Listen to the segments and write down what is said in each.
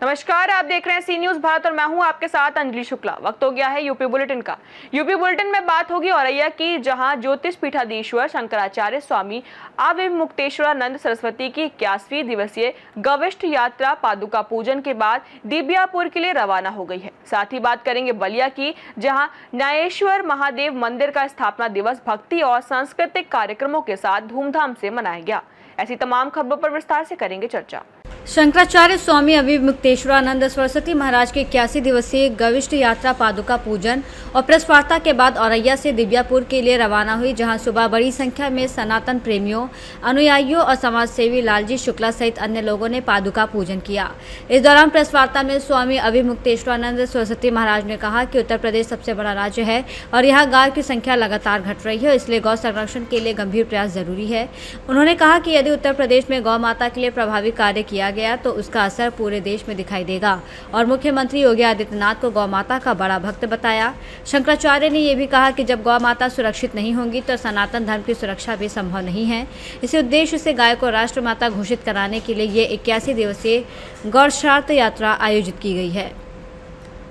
नमस्कार, आप देख रहे हैं सी न्यूज भारत और मैं हूं आपके साथ अंजलि शुक्ला। वक्त हो गया है यूपी बुलेटिन का। यूपी बुलेटिन में बात होगी औरैया की, जहां ज्योतिष पीठाधीश्वर शंकराचार्य स्वामी अविमुक्तेश्वरानंद सरस्वती की 81वीं दिवसीय गविष्ठ यात्रा पादुका पूजन के बाद दिव्यापुर के लिए रवाना हो गई है। साथ ही बात करेंगे बलिया की, जहाँ न्यायेश्वर महादेव मंदिर का स्थापना दिवस भक्ति और सांस्कृतिक कार्यक्रमों के साथ धूमधाम से मनाया गया। ऐसी तमाम खबरों पर विस्तार से करेंगे चर्चा। शंकराचार्य स्वामी अविमुक्तेश्वरानंद सरस्वती महाराज की 81 दिवसीय गविष्ठ यात्रा पादुका पूजन और प्रेस वार्ता के बाद औरैया से दिव्यापुर के लिए रवाना हुई, जहां सुबह बड़ी संख्या में सनातन प्रेमियों, अनुयायियों और समाजसेवी लालजी शुक्ला सहित अन्य लोगों ने पादुका पूजन किया। इस दौरान प्रेस वार्ता में स्वामी अविमुक्तेश्वरानंद सरस्वती महाराज ने कहा कि उत्तर प्रदेश सबसे बड़ा राज्य है और यहाँ गाय की संख्या लगातार घट रही है, इसलिए गौ संरक्षण के लिए गंभीर प्रयास जरूरी है। उन्होंने कहा कि यदि उत्तर प्रदेश में गौ माता के लिए प्रभावी कार्य किया गया तो उसका असर पूरे देश में दिखाई देगा और मुख्यमंत्री योगी आदित्यनाथ को गौ माता का बड़ा भक्त बताया। शंकराचार्य ने यह भी कहा कि जब गौ माता सुरक्षित नहीं होंगी तो सनातन धर्म की सुरक्षा भी संभव नहीं है। इसी उद्देश्य से गाय को राष्ट्र माता घोषित कराने के लिए ये 81 दिवसीय गौरक्षार्थ यात्रा आयोजित की गई है।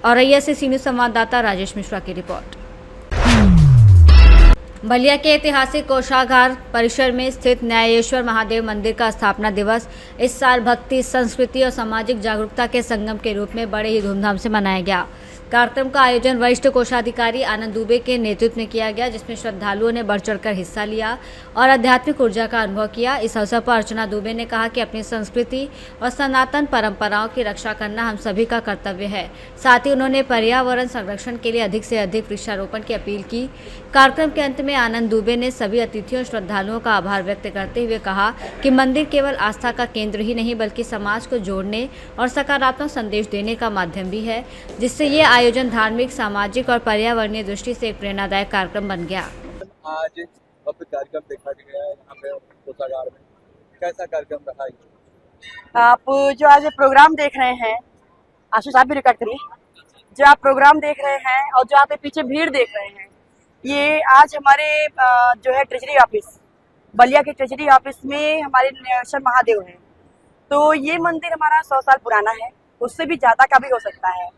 औरैया से सी न्यूज संवाददाता राजेश मिश्रा की रिपोर्ट। बलिया के ऐतिहासिक कोषागार परिसर में स्थित न्यायेश्वर महादेव मंदिर का स्थापना दिवस इस साल भक्ति, संस्कृति और सामाजिक जागरूकता के संगम के रूप में बड़े ही धूमधाम से मनाया गया। कार्यक्रम का आयोजन वरिष्ठ कोषाधिकारी आनंद दुबे के नेतृत्व में किया गया, जिसमें श्रद्धालुओं ने बढ़ चढ़कर हिस्सा लिया और आध्यात्मिक ऊर्जा का अनुभव किया। इस अवसर पर अर्चना दुबे ने कहा कि अपनी संस्कृति और सनातन परंपराओं की रक्षा करना हम सभी का कर्तव्य है। साथ ही उन्होंने पर्यावरण संरक्षण के लिए अधिक से अधिक वृक्षारोपण की अपील की। कार्यक्रम के अंत में आनंद दुबे ने सभी अतिथियों और श्रद्धालुओं का आभार व्यक्त करते हुए कहा कि मंदिर केवल आस्था का केंद्र ही नहीं बल्कि समाज को जोड़ने और सकारात्मक संदेश देने का माध्यम भी है, जिससे ये आयोजन धार्मिक, सामाजिक और पर्यावरणीय दृष्टि से एक प्रेरणादायक कार्यक्रम बन गया। आज भव्य कार्यक्रम देखा गया है यहाँ पे कोषागार में। कैसा कार्यक्रम रहा है? आप जो आज प्रोग्राम देख रहे हैं, आशीष आप भी रिकॉर्ड करिए। जो आप प्रोग्राम देख रहे हैं और जो आप पीछे भीड़ देख रहे हैं, ये आज हमारे जो है ट्रेजरी ऑफिस, बलिया के ट्रेजरी ऑफिस में हमारे न्यायेश्वर महादेव हैं। तो ये मंदिर हमारा 100 साल पुराना है, उससे भी ज़्यादा का भी हो सकता है।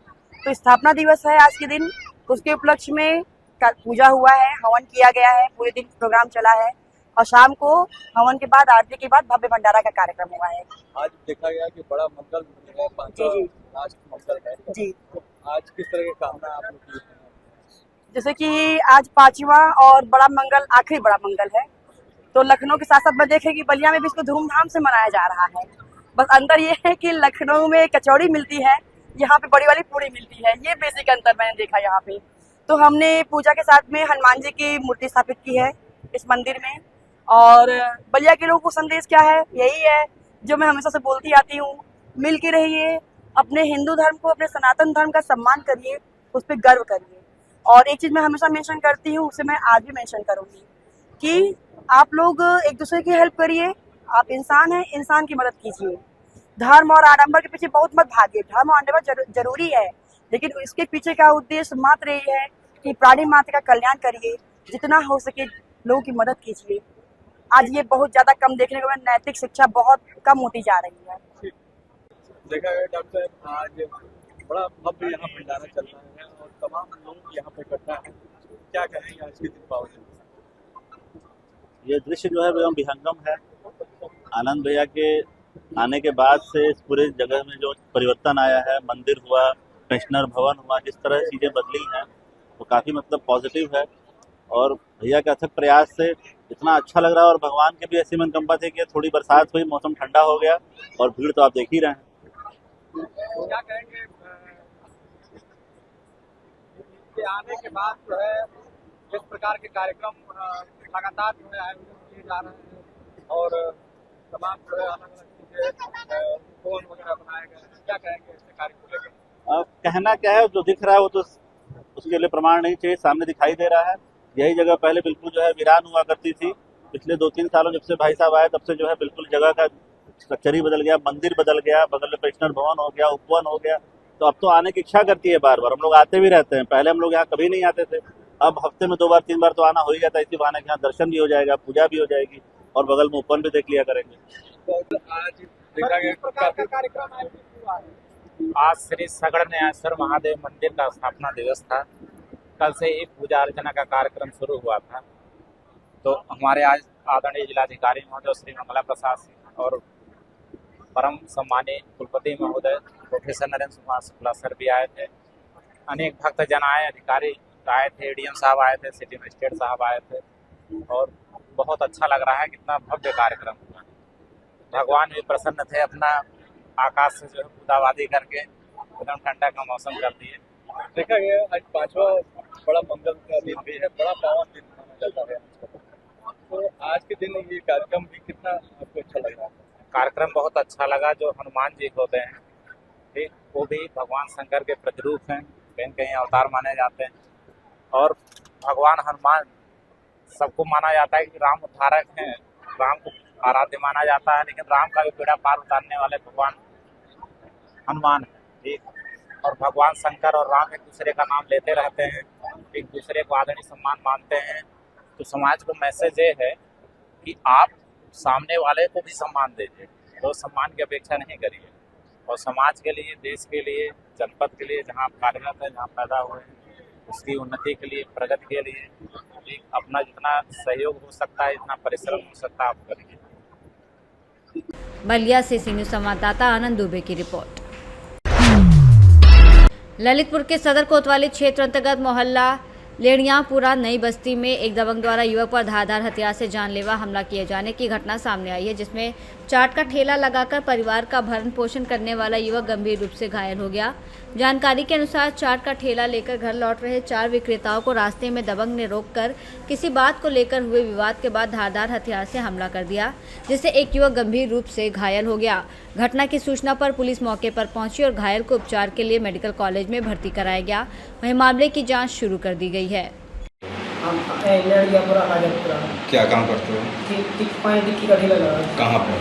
तो स्थापना दिवस है आज के दिन, उसके उपलक्ष्य में पूजा हुआ है, हवन किया गया है, पूरे दिन प्रोग्राम चला है और शाम को हवन के बाद, आरती के बाद भव्य भंडारा का कार्यक्रम हुआ है। आज देखा गया कि बड़ा मंगल है, जी लास्ट मंगल है जी। तो आज किस तरह की कामना आप लोग की? जैसे कि आज 5वां और बड़ा मंगल, आखिरी बड़ा मंगल है, तो लखनऊ के साथ साथ में देखें कि बलिया में भी इसको धूमधाम से मनाया जा रहा है। बस अंतर ये है कि लखनऊ में कचौड़ी मिलती है, यहाँ पे बड़ी वाली पूरी मिलती है, ये बेसिक अंतर मैंने देखा यहाँ पे। तो हमने पूजा के साथ में हनुमान जी की मूर्ति स्थापित की है इस मंदिर में। और बलिया के लोगों को संदेश क्या है, यही है जो मैं हमेशा से बोलती आती हूँ, मिल के रहिए, अपने हिंदू धर्म को, अपने सनातन धर्म का सम्मान करिए, उस पर गर्व करिए। और एक चीज़ मैं हमेशा मेंशन करती हूँ, उसे मैं आज भी मेंशन करूँगी कि आप लोग एक दूसरे की हेल्प करिए। आप इंसान हैं, इंसान की मदद कीजिए। धर्म और आडंबर के पीछे बहुत मत भागिए। धर्म और आडंबर जरूरी है, लेकिन इसके पीछे का उद्देश्य मात्र यही है कि प्राणी मात्र का कल्याण करिए, जितना हो सके लोगों की मदद कीजिए। आज ये बहुत ज्यादा कम देखने को मिला, नैतिक शिक्षा बहुत कम होती जा रही है। देखा गया डॉक्टर साहब, आज बड़ा भव्य यहाँ भंडारा चल रहा है और तमाम लोग यहाँ पे इकट्ठा है। क्या कहेंगे आज के दीपावली? ये दृश्य जो है एकदम विहंगम है। आनंद भैया के आने के बाद से इस पूरे जगह में जो परिवर्तन आया है, मंदिर हुआ, पेंशनर भवन हुआ, जिस तरह चीज़ें बदली हैं वो काफ़ी पॉजिटिव है। और भैया के अथक प्रयास से इतना अच्छा लग रहा है और भगवान के भी ऐसी मनकंपा थी कि थोड़ी बरसात हुई, मौसम ठंडा हो गया और भीड़ तो आप देख ही रहे हैं। क्या कहेंगे के आने के बाद जो है इस प्रकार के कार्यक्रम लगातार जो है आयोजित किए जा रहे हैं और तमाम जो है अलग अलग चीजें फोन वगैरह बनाए गए हैं। क्या कहेंगे इससे कार्य को लेकर? कहना क्या है, जो दिख रहा है वो तो उसके लिए प्रमाण नहीं चाहिए, सामने दिखाई दे रहा है। यही जगह पहले बिल्कुल जो है वीरान हुआ करती थी। पिछले 2-3 सालों जब से भाई साहब आए तब से जो है बिल्कुल जगह का स्ट्रक्चर ही बदल गया, मंदिर बदल गया, बगल में पेंशनर भवन हो गया, उपवन हो गया। तो अब तो आने की इच्छा करती है बार बार। हम लोग आते भी रहते हैं, पहले हम लोग यहाँ कभी नहीं आते थे, अब हफ्ते में 2 बार 3 बार तो आना हो ही जाता है। इसी बहाने यहाँ दर्शन भी हो जाएगा, पूजा भी हो जाएगी और बगल में उपवन भी देख लिया करेंगे। तो आज देखा गया कार्यक्रम आयोजित हुआ है। आज श्री सगड़ न्यायेश्वर महादेव मंदिर का स्थापना दिवस था। कल से ही पूजा अर्चना का कार्यक्रम शुरू हुआ था। तो हमारे आज आदरणीय जिलाधिकारी महोदय श्री मंगला प्रसाद सिंह और परम सम्मानीय कुलपति महोदय प्रोफेसर नरेंद्र कुमार शुक्ला सर भी आए थे। अनेक भक्तजन आए, अधिकारी आए थे, एडीएम साहब आए थे, सिटी मजिस्ट्रेट साहब आए थे और बहुत अच्छा लग रहा है। कितना भव्य कार्यक्रम हुआ। भगवान भी प्रसन्न थे, अपना आकाश से जो है बूंदाबांदी करके एकदम ठंडा का मौसम कर दिए। देखा गया आज 5वां बड़ा मंगल का दिन भी है, बड़ा पावन दिन माना जाता है। तो आज के दिन ये कार्यक्रम भी कितना आपको अच्छा लग रहा है? कार्यक्रम बहुत अच्छा लगा। जो हनुमान जी होते हैं ठीक, वो भी भगवान शंकर के प्रतिरूप हैं, कहीं कहीं अवतार माने जाते हैं। और भगवान हनुमान सबको माना जाता है कि राम उद्धारक हैं, राम को आराध्य माना जाता है, लेकिन राम का भी बेड़ा पार उतारने वाले भगवान हनुमान है ठीक। और भगवान शंकर और राम एक दूसरे का नाम लेते रहते हैं, एक दूसरे को आदरणीय सम्मान मानते हैं। तो समाज को मैसेज ये है कि आप सामने वाले को भी सम्मान दीजिए, तो सम्मान की अपेक्षा नहीं करिए। और समाज के लिए, देश के लिए, जनपद के लिए जहाँ आप कार्यरत हैं, जहाँ पैदा हुए हैं, उसकी उन्नति के लिए, प्रगति के लिए अपना जितना सहयोग हो सकता है, जितना परिश्रम हो सकता है, आप करिए। बलिया से सी न्यूज़ संवाददाता आनंद दुबे की रिपोर्ट। ललितपुर के सदर कोतवाली क्षेत्र अंतर्गत मोहल्ला लेड़ियापुरा नई बस्ती में एक दबंग द्वारा युवक पर धारदार हथियार से जानलेवा हमला किए जाने की घटना सामने आई है, जिसमें चाट का ठेला लगाकर परिवार का भरण पोषण करने वाला युवक गंभीर रूप से घायल हो गया। जानकारी के अनुसार चाट का ठेला लेकर घर लौट रहे 4 विक्रेताओं को रास्ते में दबंग ने रोककर किसी बात को लेकर हुए विवाद के बाद धारदार हथियार से हमला कर दिया, जिससे एक युवक गंभीर रूप से घायल हो गया। घटना की सूचना पर पुलिस मौके पर पहुंची और घायल को उपचार के लिए मेडिकल कॉलेज में भर्ती कराया गया। वहीं मामले की जांच शुरू कर दी गई है। क्या काम करते हो? टिक्की का ठेला लगा। कहाँ पर?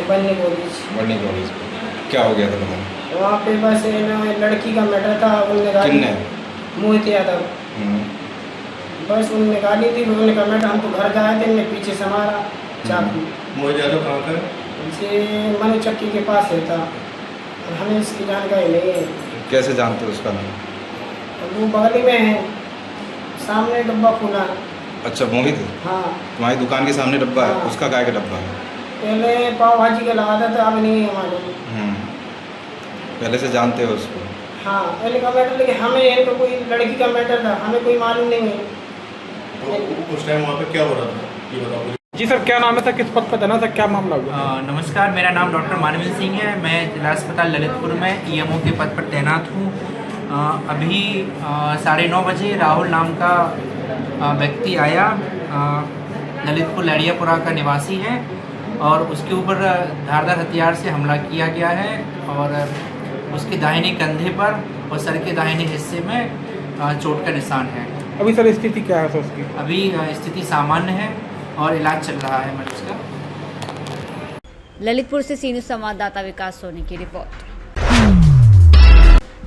बनने कॉलेज। बढ़नी कॉलेज। क्या हो गया था बताओ? वहाँ पे बस लड़की का मैटर था, उन्होंने गाली। किन्ने? मोहित यादव। बस उन्होंने गाली दी, उन्होंने कहा मैटर हम तो घर गए थे, मैं पीछे से मारा चाकू। मोहित यादव कहाँ का? ये मनु चक्की के पास रहता, हमें इसकी जानकारी नहीं है। कैसे जानते हो उसका नाम? वो बगल में है, सामने डब्बा खुला। अच्छा मोहित? हाँ। तुम्हारी दुकान के सामने डब्बा है, हाँ। उसका काय का डब्बा है? पहले पाव भाजी का लगाता था, अब नहीं है मालूम। पहले से जानते हो उसको? हाँ, पहले का मैटर, लेकिन हमें इनका कोई लड़की का मैटर था, हमें कोई मालूम नहीं है। उस टाइम वहाँ पे क्या हो रहा था ये बताओ। जी सर, क्या नाम है सर, किस पद पर तैनात है, क्या मामला हुआ? नमस्कार, मेरा नाम डॉक्टर मानवीर सिंह है। मैं जिला अस्पताल ललितपुर में ईएमओ के पद पर तैनात हूँ। अभी 9:30 बजे राहुल नाम का व्यक्ति आया, ललितपुर लड़ियापुरा का निवासी है, और उसके ऊपर धारदार हथियार से हमला किया गया है और उसके दाहिने कंधे पर और सर के दाहिने हिस्से में चोट का निशान है। अभी सर स्थिति क्या है सर उसकी? अभी स्थिति सामान्य है और इलाज चल रहा है मरीज का। ललितपुर से सी न्यूज़ संवाददाता विकास सोनी की रिपोर्ट।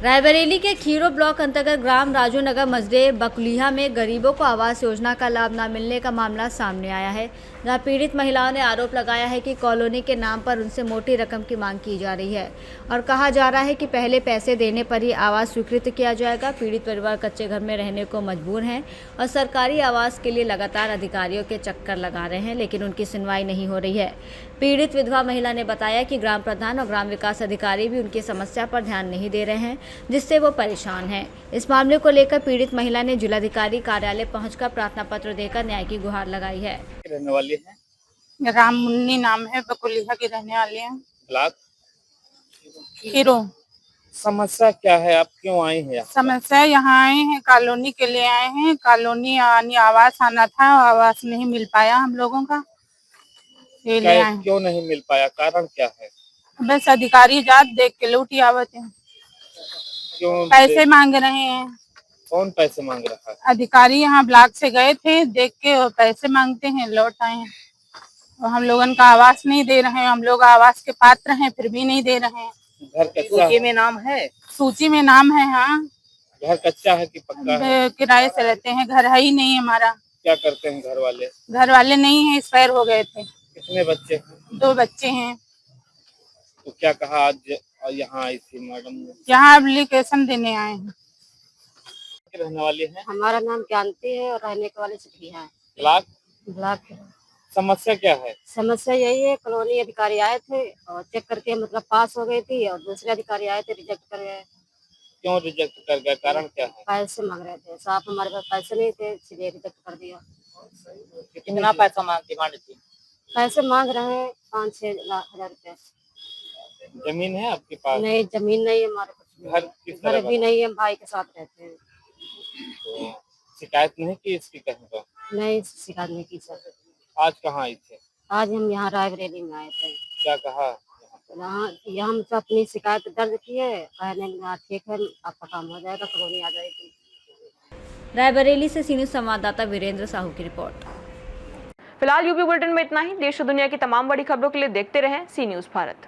रायबरेली के खीरो ब्लॉक अंतर्गत ग्राम राजू नगर मजरे बकुलिया में गरीबों को आवास योजना का लाभ न मिलने का मामला सामने आया है, जहां पीड़ित महिलाओं ने आरोप लगाया है कि कॉलोनी के नाम पर उनसे मोटी रकम की मांग की जा रही है और कहा जा रहा है कि पहले पैसे देने पर ही आवास स्वीकृत किया जाएगा। पीड़ित परिवार कच्चे घर में रहने को मजबूर हैं और सरकारी आवास के लिए लगातार अधिकारियों के चक्कर लगा रहे हैं, लेकिन उनकी सुनवाई नहीं हो रही है। पीड़ित विधवा महिला ने बताया कि ग्राम प्रधान और ग्राम विकास अधिकारी भी उनकी समस्या पर ध्यान नहीं दे रहे हैं, जिससे वो परेशान हैं। इस मामले को लेकर पीड़ित महिला ने जिलाधिकारी कार्यालय पहुंचकर प्रार्थना पत्र देकर न्याय की गुहार लगाई है। रहने वाली है? राम मुन्नी नाम है, बकुलिया की रहने वाली है। ब्लॉक खीरो। समस्या क्या है, आप क्यों आई हैं? समस्या यहाँ आए हैं, कॉलोनी के लिए आए हैं। कॉलोनी आवास आना था, आवास नहीं मिल पाया हम लोगों का, ये ले आए। क्यों नहीं मिल पाया, कारण क्या है? बस अधिकारी जात देख के लूटी आवत है। क्यों पैसे मांग रहे हैं। कौन पैसे मांग रहा है? अधिकारी यहाँ ब्लॉक से गए थे, देख के और पैसे मांगते हैं, लौट आए हैं। और हम लोगन का आवास नहीं दे रहे हैं, हम लोग आवास के पात्र हैं, फिर भी नहीं दे रहे हैं। घर कच्चा सूची में नाम है? सूची में नाम है। हाँ, घर कच्चा है कि पक्का है? किराए से रहते हैं, घर है ही नहीं हमारा। क्या करते हैं घर वाले? घर वाले नहीं है, एक्सपायर हो गए थे। कितने बच्चे हैं? 2 बच्चे हैं। तो क्या कहा आज और यहाँ आई थी मैडम यहाँ एप्लीकेशन देने आए हैं। रहने वाली है हमारा नाम ज्ञानती है और रहने के वाले सिटिया है, ब्लॉक। ब्लॉक है। समस्या क्या है? समस्या यही है, कॉलोनी अधिकारी आए थे और चेक करके मतलब पास हो गई थी और दूसरे अधिकारी आए थे रिजेक्ट कर गए। क्यों रिजेक्ट कर गया, कारण क्या है? पैसे मांग रहे थे, साहब हमारे पास पैसे नहीं थे इसलिए रिजेक्ट कर दिया। कितना पैसा डिमांड थी? पैसे मांग रहे हैं 5-6 लाख हजार रुपए। जमीन है आपके पास? नहीं, जमीन नहीं है हमारे पास, घर किस घर तरह भी नहीं है, हम भाई के साथ रहते हैं। तो शिकायत नहीं की इसकी कहीं पर? नहीं, शिकायत नहीं की सर। आज कहाँ आई थे? आज हम यहाँ रायबरेली में आए थे। क्या कहा? यहाँ हम तो अपनी शिकायत दर्ज की है, कहने लगा ठीक है आपका काम हो जाएगा, कॉलोनी आ जाएगी। रायबरेली से सीनियर संवाददाता वीरेंद्र साहू की रिपोर्ट। फिलहाल यूपी बुलेटिन में इतना ही। देश और दुनिया की तमाम बड़ी खबरों के लिए देखते रहें सी न्यूज़ भारत।